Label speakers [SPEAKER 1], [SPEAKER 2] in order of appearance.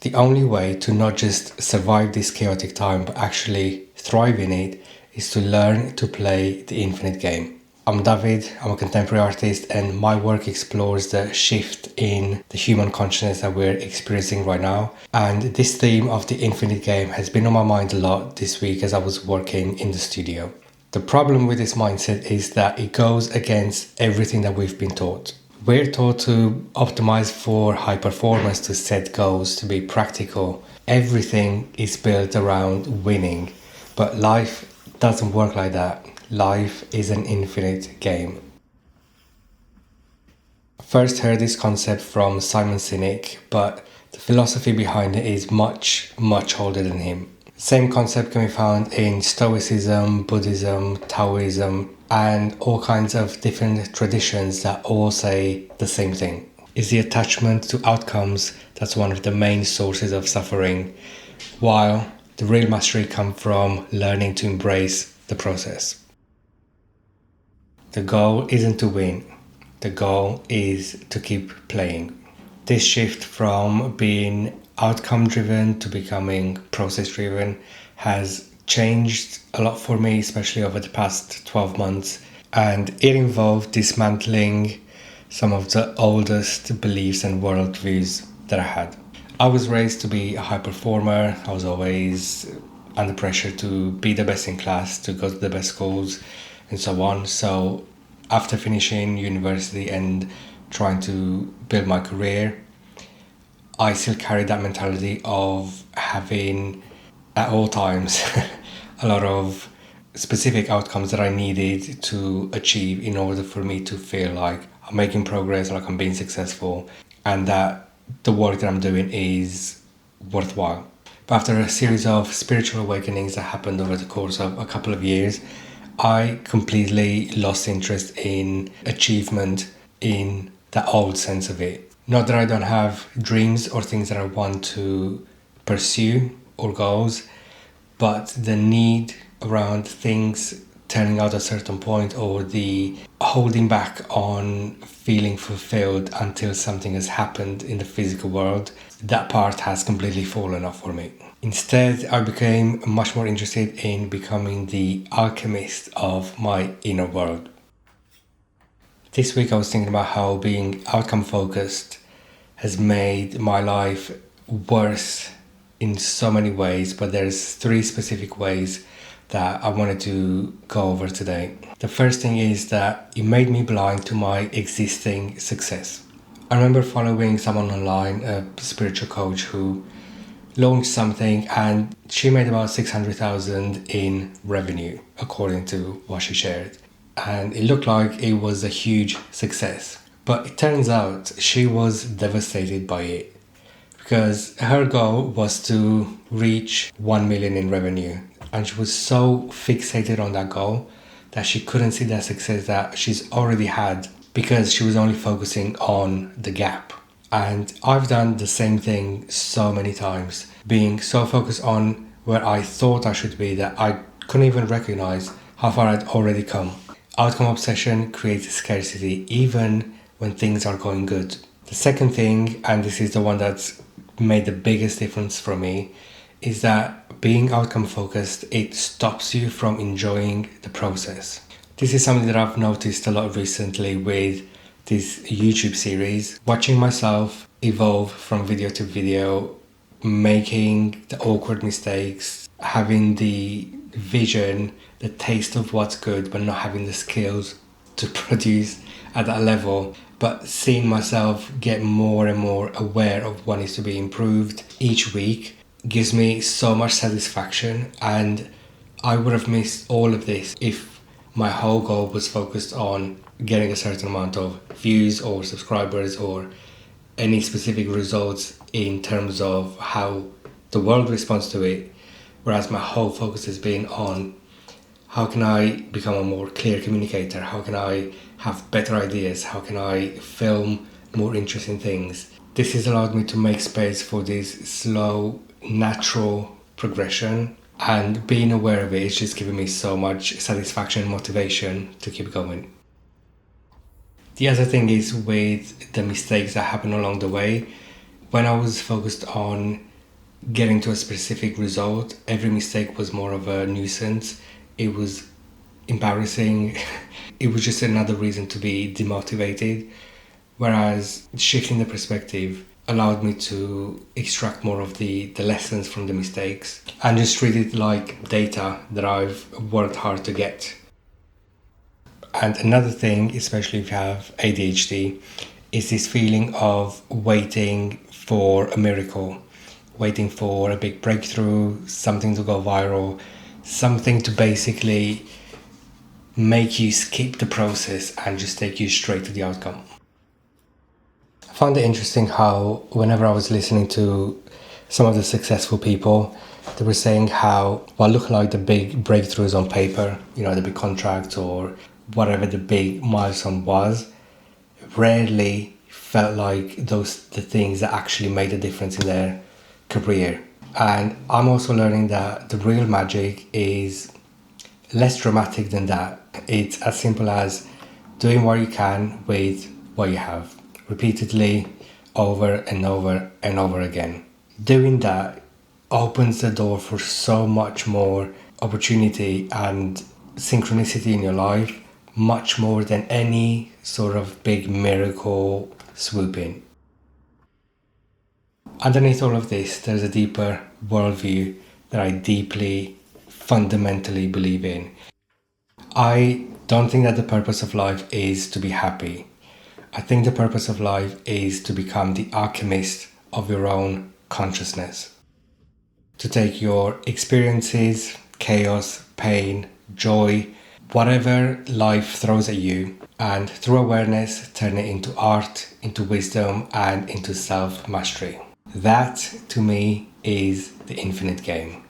[SPEAKER 1] The only way to not just survive this chaotic time but actually thrive in it is to learn to play the infinite game. I'm David, I'm a contemporary artist, and my work explores the shift in the human consciousness that we're experiencing right now. And this theme of the infinite game has been on my mind a lot this week as I was working in the studio. The problem with this mindset is that it goes against everything that we've been taught. We're taught to optimize for high performance, to set goals, to be practical. Everything is built around winning, but life doesn't work like that. Life is an infinite game. First heard this concept from Simon Sinek, but the philosophy behind it is much, much older than him. Same concept can be found in Stoicism, Buddhism, Taoism, and all kinds of different traditions that all say the same thing. It's the attachment to outcomes that's one of the main sources of suffering, while the real mastery comes from learning to embrace the process. The goal isn't to win. The goal is to keep playing. This shift from being outcome-driven to becoming process-driven has changed a lot for me, especially over the past 12 months. And it involved dismantling some of the oldest beliefs and worldviews that I had. I was raised to be a high performer. I was always under pressure to be the best in class, to go to the best schools, and so on. So after finishing university and trying to build my career, I still carried that mentality of having at all times a lot of specific outcomes that I needed to achieve in order for me to feel like I'm making progress, like I'm being successful, and that the work that I'm doing is worthwhile. But after a series of spiritual awakenings that happened over the course of a couple of years, I completely lost interest in achievement in the old sense of it. Not that I don't have dreams or things that I want to pursue or goals, but the need around things turning out at a certain point, or the holding back on feeling fulfilled until something has happened in the physical world, that part has completely fallen off for me. Instead, I became much more interested in becoming the alchemist of my inner world. This week I was thinking about how being outcome focused has made my life worse in so many ways, but there's 3 specific ways that I wanted to go over today. The first thing is that it made me blind to my existing success. I remember following someone online, a spiritual coach, who launched something and she made about 600,000 in revenue, according to what she shared. And it looked like it was a huge success. But it turns out she was devastated by it, because her goal was to reach 1 million in revenue. And she was so fixated on that goal that she couldn't see the success that she's already had, because she was only focusing on the gap. And I've done the same thing so many times, being so focused on where I thought I should be that I couldn't even recognize how far I'd already come. Outcome obsession creates scarcity even when things are going good. The second thing, and this is the one that's made the biggest difference for me, is that being outcome focused, it stops you from enjoying the process. This is something that I've noticed a lot recently with this YouTube series, watching myself evolve from video to video, making the awkward mistakes, having the vision, the taste of what's good, but not having the skills to produce at that level, but seeing myself get more and more aware of what needs to be improved each week gives me so much satisfaction. And I would have missed all of this if my whole goal was focused on getting a certain amount of views or subscribers or any specific results in terms of how the world responds to it, whereas my whole focus has been on how can I become a more clear communicator, how can I have better ideas, how can I film more interesting things. This has allowed me to make space for this slow, natural progression, and being aware of it is just giving me so much satisfaction and motivation to keep going. The other thing is with the mistakes that happen along the way. When I was focused on getting to a specific result. Every mistake was more of a nuisance. It was embarrassing. It was just another reason to be demotivated. Whereas shifting the perspective allowed me to extract more of the lessons from the mistakes and just treat it like data that I've worked hard to get. And another thing, especially if you have ADHD, is this feeling of waiting for a miracle, waiting for a big breakthrough, something to go viral, something to basically make you skip the process and just take you straight to the outcome. I found it interesting how whenever I was listening to some of the successful people, they were saying how, while looking like the big breakthroughs on paper, the big contract or whatever the big milestone was, rarely felt like the things that actually made a difference in their career. And I'm also learning that the real magic is less dramatic than that. It's as simple as doing what you can with what you have, repeatedly, over and over and over again. Doing that opens the door for so much more opportunity and synchronicity in your life, much more than any sort of big miracle swoop in. Underneath all of this, there's a deeper worldview that I deeply, fundamentally believe in. I don't think that the purpose of life is to be happy. I think the purpose of life is to become the alchemist of your own consciousness. To take your experiences, chaos, pain, joy, whatever life throws at you, and through awareness, turn it into art, into wisdom, and into self-mastery. That, to me, is the infinite game.